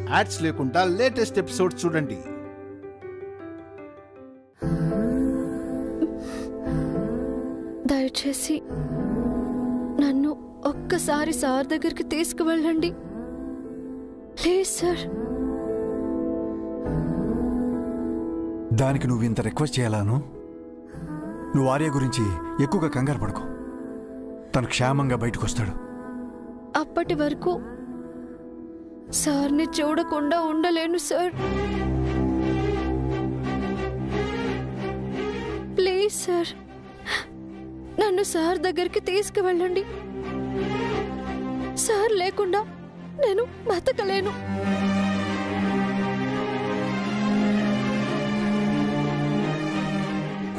Ads లేకుండా latest episodes చూడండి. దయచేసి నన్ను ఒక్కసారి సార్ దగ్గరికి తీసుకువెళ్ళండి ప్లీజ్ సార్. దానికి నువ్వు ఇంత రిక్వెస్ట్ చేయాలను? నువ్వు ఆర్య గురించి ఎక్కువగా కంగారు పడుకో. తను క్షేమంగా బయటకు వస్తాడు. అప్పటి వరకు సార్ని చూడకుండా ఉండలేను సార్. ప్లీజ్ సార్, నన్ను సార్ దగ్గరికి తీసుకువెళ్ళండి. సార్ లేకుండా నేను బతకలేను.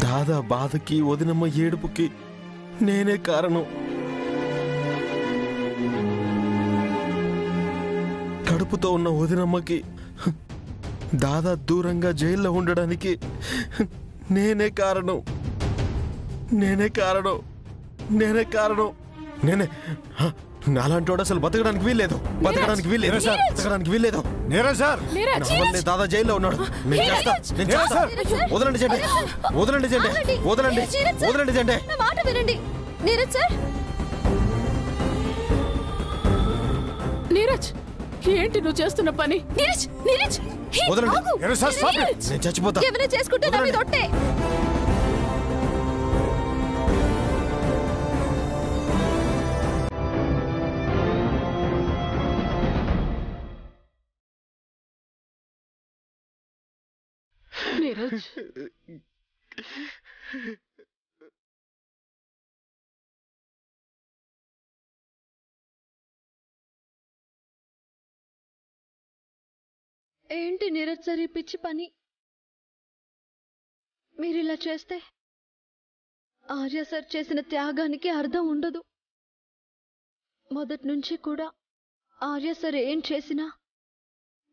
దాదా బాధకి, వదినమ్మ ఏడుపుకి నేనే కారణం. కడుపుతో ఉన్న వదినమ్మకి దాదా దూరంగా జైల్లో ఉండడానికి నేనే కారణం. నాలాంటి అసలు బతకడానికి వీల్లేదు. దాదా జైల్లో ఉన్నాడు. వదలండి జెండే, వదలండి జెండే, వదలండి జెండే. నీరజ్, ఏంటి నువ్వు చేస్తున్న పని? వదలండి, నేను చచ్చిపోతా. నీరజ్, ఏంటి నీరజ్ సార్ ఈ పిచ్చి పని? మీరిలా చేస్తే ఆర్య సార్ చేసిన త్యాగానికి అర్థం ఉండదు. మొదటి నుంచి కూడా ఆర్య సార్ ఏం చేసినా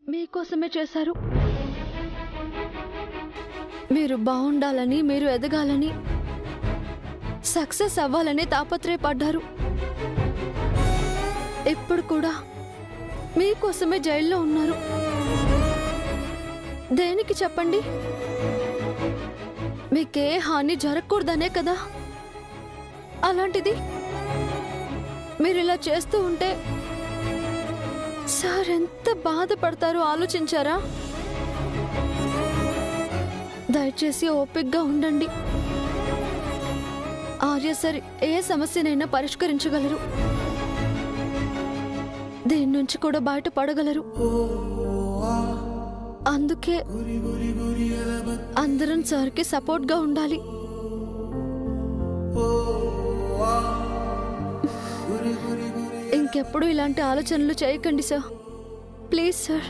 మీకోసమే చేశారు. మీరు బాగుండాలని, మీరు ఎదగాలని, సక్సెస్ అవ్వాలని తాపత్రయపడ్డారు. ఇప్పుడు కూడా మీకోసమే జైల్లో ఉన్నారు. దేనికి చెప్పండి? మీకే హాని జరగకూడదనే కదా. అలాంటిది మీరిలా చేస్తూ ఉంటే సార్ ఎంత బాధపడతారో ఆలోచించారా? దయచేసి ఓపికగా ఉండండి. ఆర్య సార్ ఏ సమస్యనైనా పరిష్కరించగలరు. దీని నుంచి కూడా బయటపడగలరు. అందుకే అందరం సార్కి సపోర్ట్గా ఉండాలి. ఇంకెప్పుడు ఇలాంటి ఆలోచనలు చేయకండి sir. Please sir.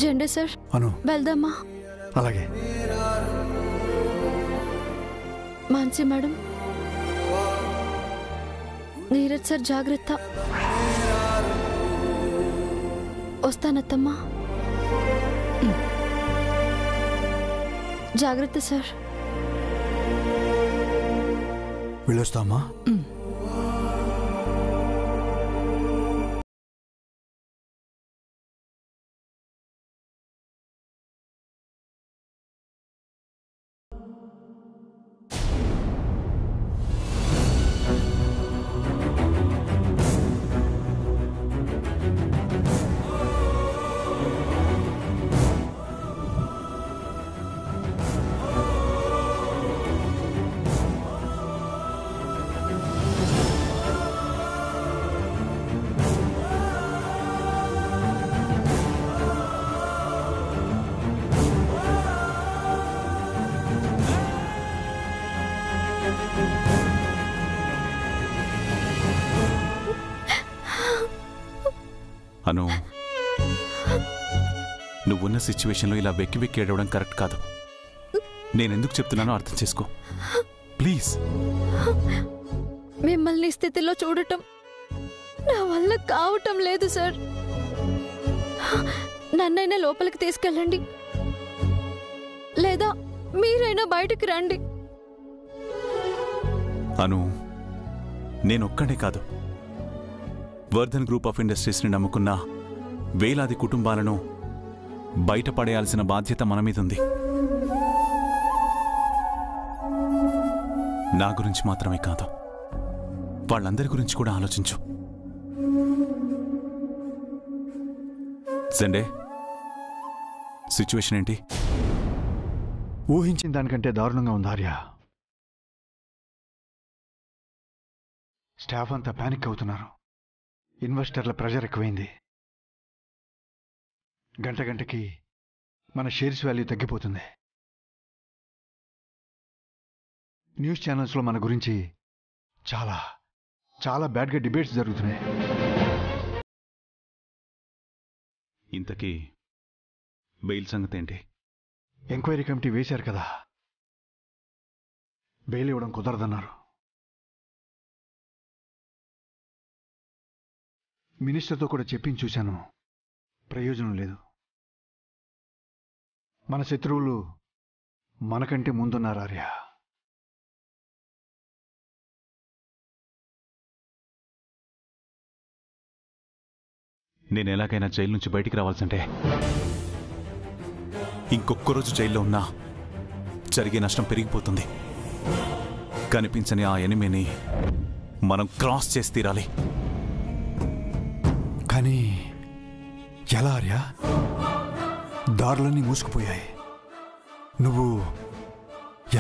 Jende sir, వెళ్దామా? అలాగే. మాన్సి మేడం, నీరజ్ సార్ జాగ్రత్త. వస్తానత్తమ్మా. జాగ్రత్త సార్. వెళ్ళొస్తామా? అను, నువ్వున్న సిచ్యువేషన్లో ఇలా వెక్కి వెక్కి ఏడవడం కరెక్ట్ కాదు. నేనెందుకు చెప్తున్నానో అర్థం చేసుకో ప్లీజ్. మిమ్మల్ని స్థితిలో చూడటం నా వల్ల కావటం లేదు సార్. నన్నైనా లోపలికి తీసుకెళ్ళండి, లేదా మీరైనా బయటికి రండి. అను, నేనొక్కడే కాదు, వర్ధన్ గ్రూప్ ఆఫ్ ఇండస్ట్రీస్ని నమ్ముకున్న వేలాది కుటుంబాలను బయటపడేయాల్సిన బాధ్యత మన మీద ఉంది. నా గురించి మాత్రమే కాదు, వాళ్ళందరి గురించి కూడా ఆలోచించు. జెండే, సిచ్యువేషన్ ఏంటి? ఊహించిన దానికంటే దారుణంగా ఉంది ఆర్య. స్టాఫ్ అంతా పానిక్ అవుతున్నారు. ఇన్వెస్టర్ల ప్రెషర్ ఎక్కువైంది. గంట గంటకి మన షేర్స్ వాల్యూ తగ్గిపోతుంది. న్యూస్ ఛానల్స్లో మన గురించి చాలా చాలా బ్యాడ్గా డిబేట్స్ జరుగుతున్నాయి. ఇంతకీ బెయిల్ సంగతి ఏంటి? ఎంక్వైరీ కమిటీ వేశారు కదా, బెయిల్ ఇవ్వడం కుదరదన్నారు. మినిస్టర్తో కూడా చెప్పించి చూశాను, ప్రయోజనం లేదు. మన శత్రువులు మనకంటే ముందున్నారు ఆర్య. నేను ఎలాగైనా జైలు నుంచి బయటికి రావాల్సింటే ఇంకొక్క రోజు జైల్లో ఉన్నా జరిగే నష్టం పెరిగిపోతుంది. కనిపించని ఆ ఎనిమిని మనం క్రాస్ చేసి తీరాలి. కానీ ఎలా ఆర్య? దారులన్నీ మూసుకుపోయాయి. నువ్వు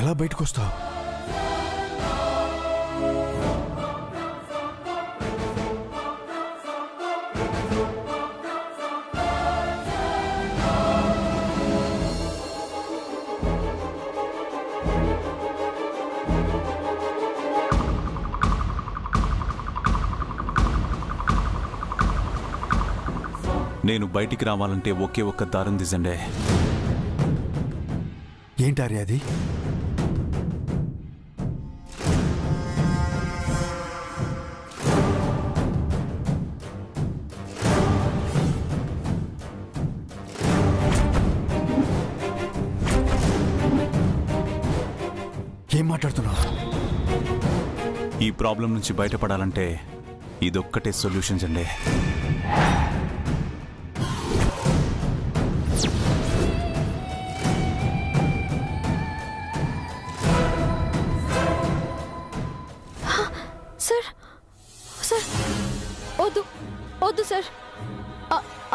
ఎలా బయటకు వస్తావు? నేను బయటికి రావాలంటే ఒకే ఒక్క దారుంది జెండే. ఏంటార్య అది? ఏం మాట్లాడుతున్నావు? ఈ ప్రాబ్లం నుంచి బయటపడాలంటే ఇదొక్కటే సొల్యూషన్ జెండే. సార్ సార్ వద్దు వద్దు సార్,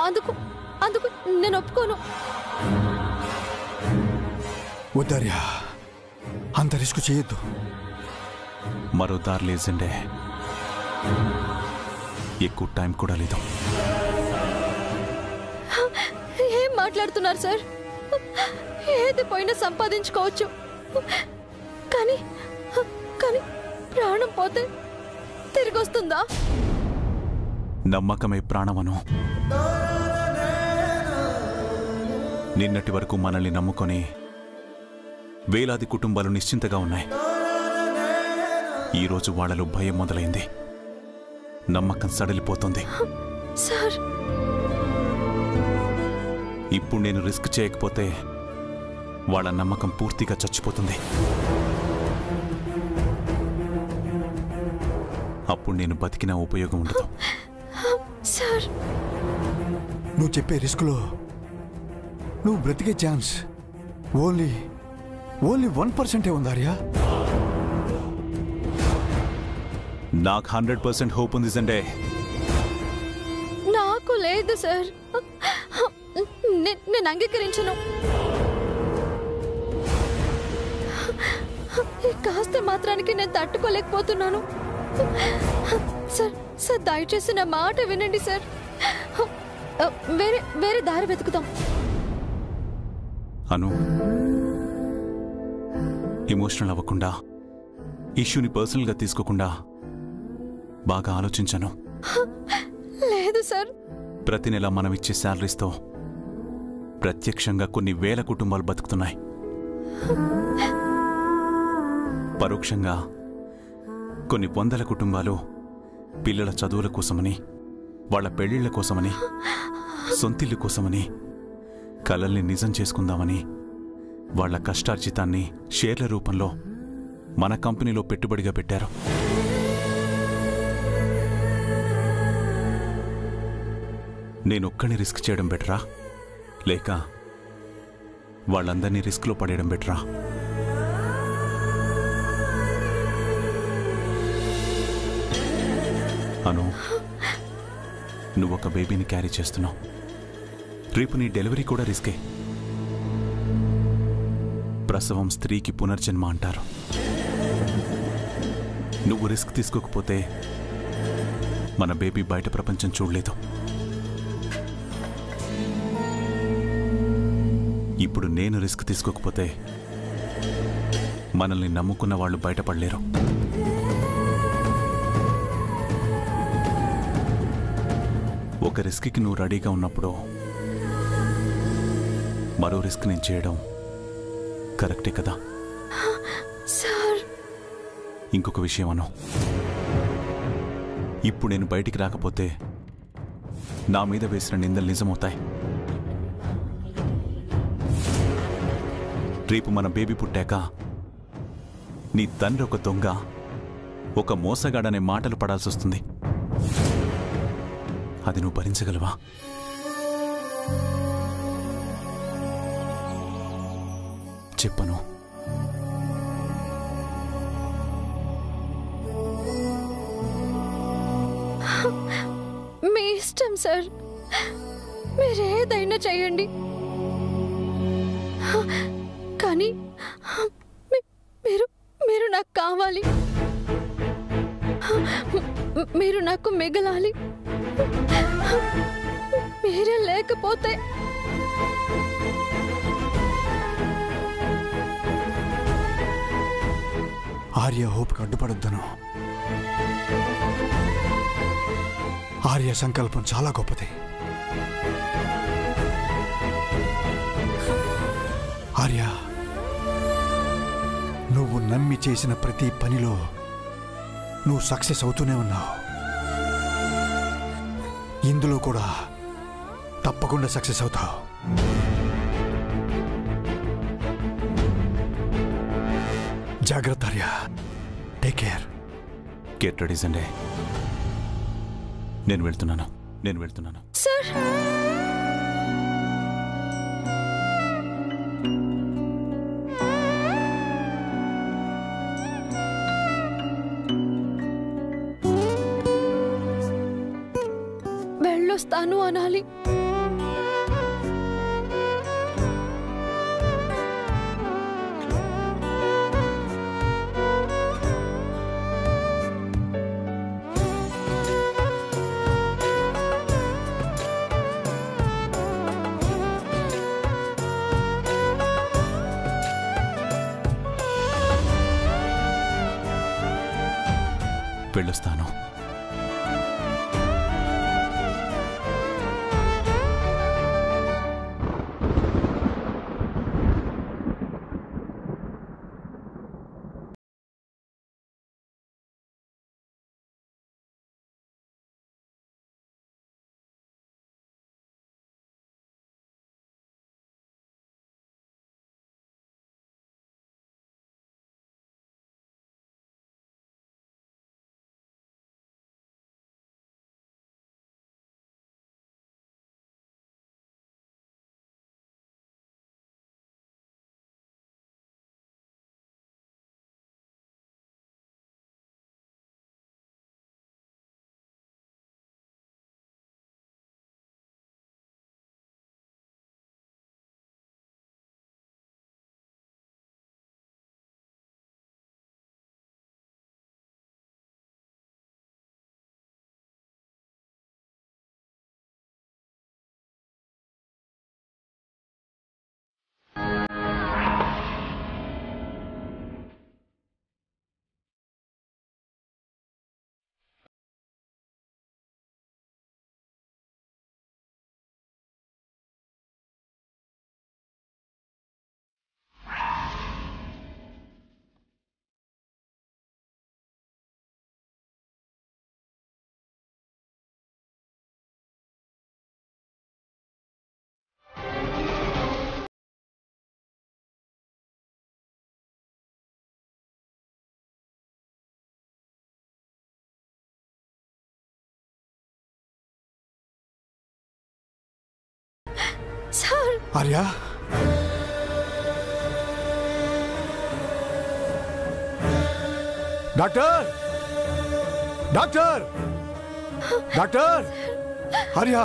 అందుకు అందుకు నేను ఒప్పుకోను. వద్దార్య, అంత రిస్క్ చేయొద్దు. మరో దారి లేదండే, ఎక్కువ టైం కూడా లేదు. ఏం మాట్లాడుతున్నారు సార్? ఏది పోయినా సంపాదించుకోవచ్చు, కానీ కానీ ప్రాణం పోతే తిరిగి వస్తుందా? నమ్మకమే ప్రాణమను. నిన్నటి వరకు మనల్ని నమ్ముకొని వేలాది కుటుంబాలు నిశ్చింతగా ఉన్నాయి. ఈరోజు వాళ్లలో భయం మొదలైంది, నమ్మకం సడలిపోతుంది. సార్, ఇప్పుడు నేను రిస్క్ చేయకపోతే వాళ్ళ నమ్మకం పూర్తిగా చచ్చిపోతుంది. అప్పుడు నేను బతికిన ఉపయోగం ఉండదు. సార్, నువ్వు చెప్పే రిస్క్లో నువ్వు బ్రతికే ఛాన్స్ ఓన్లీ 1% ఉందార్య. నాకు 100% హోప్ ఉంది జెండే. నాకు లేదు సార్, నేను అంగీకరించను. కాస్త మాత్రానికి నేను తట్టుకోలేకపోతున్నాను సార్. సార్, దయచేసి నా మాట వినండి సార్. వేరే వేరే దారి వెతుకుతాం. అను, ఎమోషనల్ అవ్వకుండా, ఇష్యూని పర్సనల్గా తీసుకోకుండా బాగా ఆలోచించాను. లేదు సార్. ప్రతి నెల మనం ఇచ్చే శాలరీస్తో ప్రత్యక్షంగా కొన్ని వేల కుటుంబాలు బతుకుతున్నాయి. పరోక్షంగా కొన్ని వందల కుటుంబాలు పిల్లల చదువుల కోసమని, వాళ్ల పెళ్లిళ్ల కోసమని, సొంతిల్లు కోసమని, కలల్ని నిజం చేసుకుందామని వాళ్ల కష్టార్జితాన్ని షేర్ల రూపంలో మన కంపెనీలో పెట్టుబడిగా పెట్టారు. నేనొక్కడిని రిస్క్ చేయడం బెటరా, లేక వాళ్ళందరినీ రిస్క్లో పడేయడం బెటరా? అను, నువ్వొక బేబీని క్యారీ చేస్తున్నావు. రేపు నీ డెలివరీ కూడా రిస్కే. ప్రసవం స్త్రీకి పునర్జన్మ అంటారు. నువ్వు రిస్క్ తీసుకోకపోతే మన బేబీ బయట ప్రపంచం చూడలేదు. ఇప్పుడు నేను రిస్క్ తీసుకోకపోతే మనల్ని నమ్ముకున్న వాళ్ళు బయటపడలేరు. ఒక రిస్క్కి నువ్వు రెడీగా ఉన్నప్పుడు మరో రిస్క్ నేను చేయడం కరెక్టే కదా? సార్, ఇంకొక విషయం అను, ఇప్పుడు నేను బయటికి రాకపోతే నా మీద వేసిన నిందలు నిజమవుతాయి. రేపు మన బేబీ పుట్టాక నీ తండ్రి ఒక దొంగ, ఒక మోసగాడనే మాటలు పడాల్సి వస్తుంది. అది నువ్వు భరించగలవా? చెప్పను. మీ ఇష్టం సార్, మీరేదైనా చేయండి. కానీ మీరు మీరు నాకు కావాలి. మీరు నాకు మిగలాలి. మీరే లేకపోతే ఆర్య హోప్కి అడ్డుపడొద్దను. ఆర్య సంకల్పం చాలా గొప్పది. ఆర్య, నువ్వు నమ్మి చేసిన ప్రతి పనిలో నువ్వు సక్సెస్ అవుతూనే ఉన్నావు. ఇందులో కూడా తప్పకుండా సక్సెస్ అవుతావు. జాగ్రత్త Arya. Take care. Get ready Sunday. నేను వెళ్తున్నాను. సార్, వెళ్ళొస్తాను అనాలి. వెళ్ళొస్తాను. Arya, doctor doctor doctor, Arya.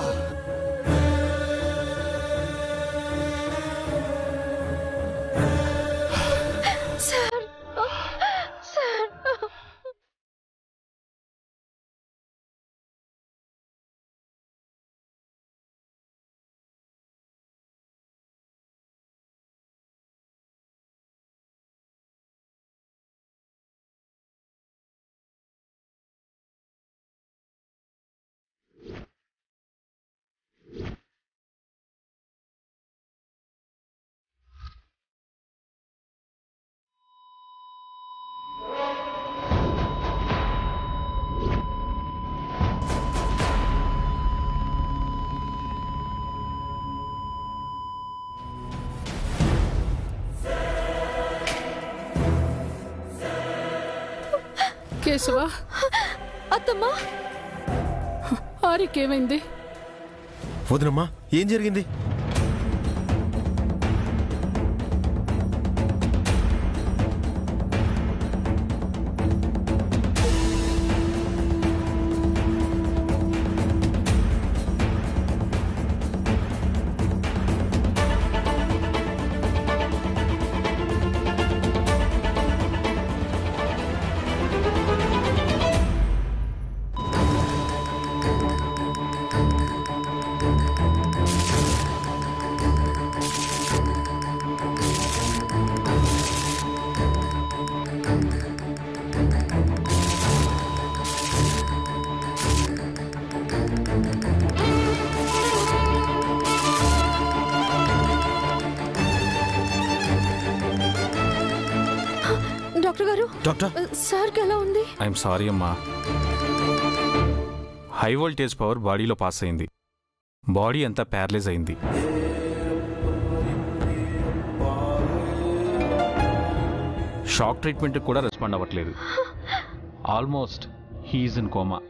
Sir sir Keshava, అత్తమ్మా, ఆరికేమైంది? వదినమ్మా, ఏం జరిగింది? డాక్టర్ గారు, డాక్టర్, సార్కి ఎలా ఉంది? ఐఎమ్ సారీ అమ్మా. హై వోల్టేజ్ పవర్ బాడీలో పాస్ అయింది. బాడీ అంతా ప్యారలైజ్ అయింది. షాక్ ట్రీట్మెంట్ కూడా రెస్పాండ్ అవ్వట్లేదు. Almost he's in coma.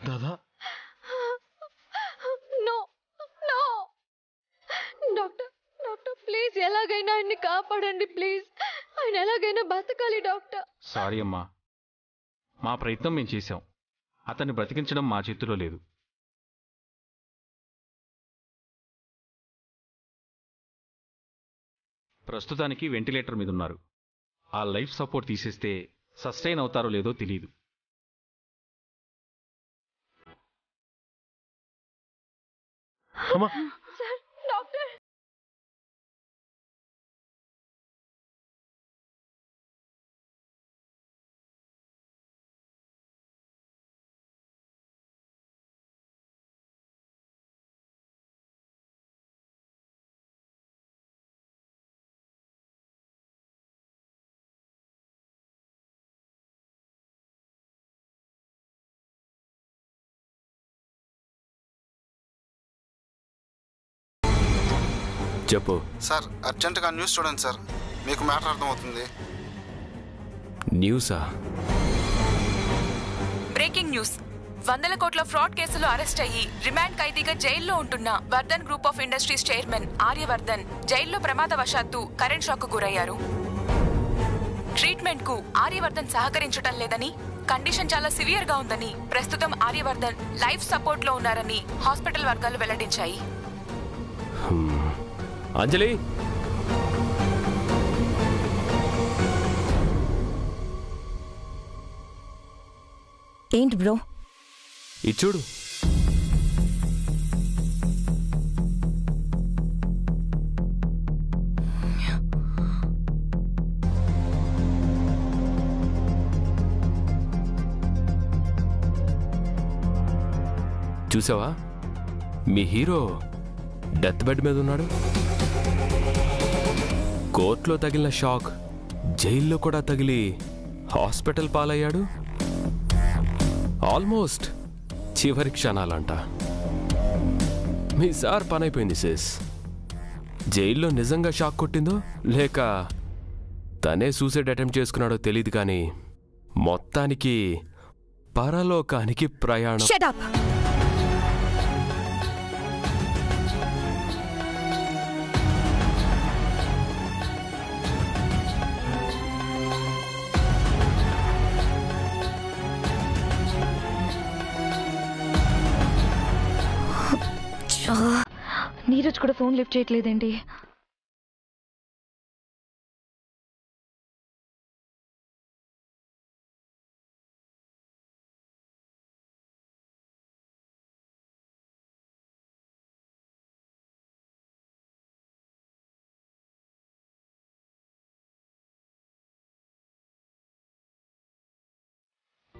దాదా, no no doctor, doctor please ఎలాగైనా ఆయన్ని కాపాడండి ప్లీజ్. ఆయన ఎలాగైనా బతకాలి డాక్టర్. సారీ అమ్మా, మా ప్రయత్నం మేము చేశాం. అతన్ని బ్రతికించడం మా చేతిలో లేదు. ప్రస్తుతానికి వెంటిలేటర్ మీద ఉన్నారు. ఆ లైఫ్ సపోర్ట్ తీసేస్తే సస్టైన్ అవుతారో లేదో తెలియదు. అమ్మా, సార్, డాక్టర్. చెప్పు సార్, అర్జెంటుగా న్యూస్ చూడండి సార్, మీకు మ్యాటర్ అర్థమవుతుంది. న్యూసా? Breaking news. 100 కోట్ల ఫ్రాడ్ కేసులో అరెస్ట్ అయ్యి రిమాండ్ ఖైదీగా జైల్లో ఉంటున్న Vardhan group of industries chairman Aryavardhan జైల్లో ప్రమాదవశాత్తు కరెంట్ షాక్ కు గురయ్యారు. ట్రీట్మెంట్ కు ఆర్యవర్ధన్ సహకరించటం లేదని, కండిషన్ చాలా సివియర్ గా ఉందని, ప్రస్తుతం ఆర్యవర్ధన్ లైఫ్ సపోర్ట్ లో ఉన్నారని హాస్పిటల్ వర్గాలు వెల్లడించాయి. అంజలి, ఏంటి బ్రో? ఇచ్చుడు. చూసావా, మీ హీరో డెత్ బెడ్ మీద ఉన్నాడు. కోర్టులో తగిలిన షాక్ జైల్లో కూడా తగిలి హాస్పిటల్ పాలయ్యాడు. ఆల్మోస్ట్ చివరి క్షణాలంట. మీ సార్ పని అయిపోయింది సిస్. జైల్లో నిజంగా షాక్ కొట్టిందో లేక తనే సూసైడ్ అటెంప్ట్ చేసుకున్నాడో తెలియదు, కానీ మొత్తానికి పరలోకానికి ప్రయాణం. Shut up. నీరజ్ కూడా ఫోన్ లిఫ్ట్ చేయట్లేదండి.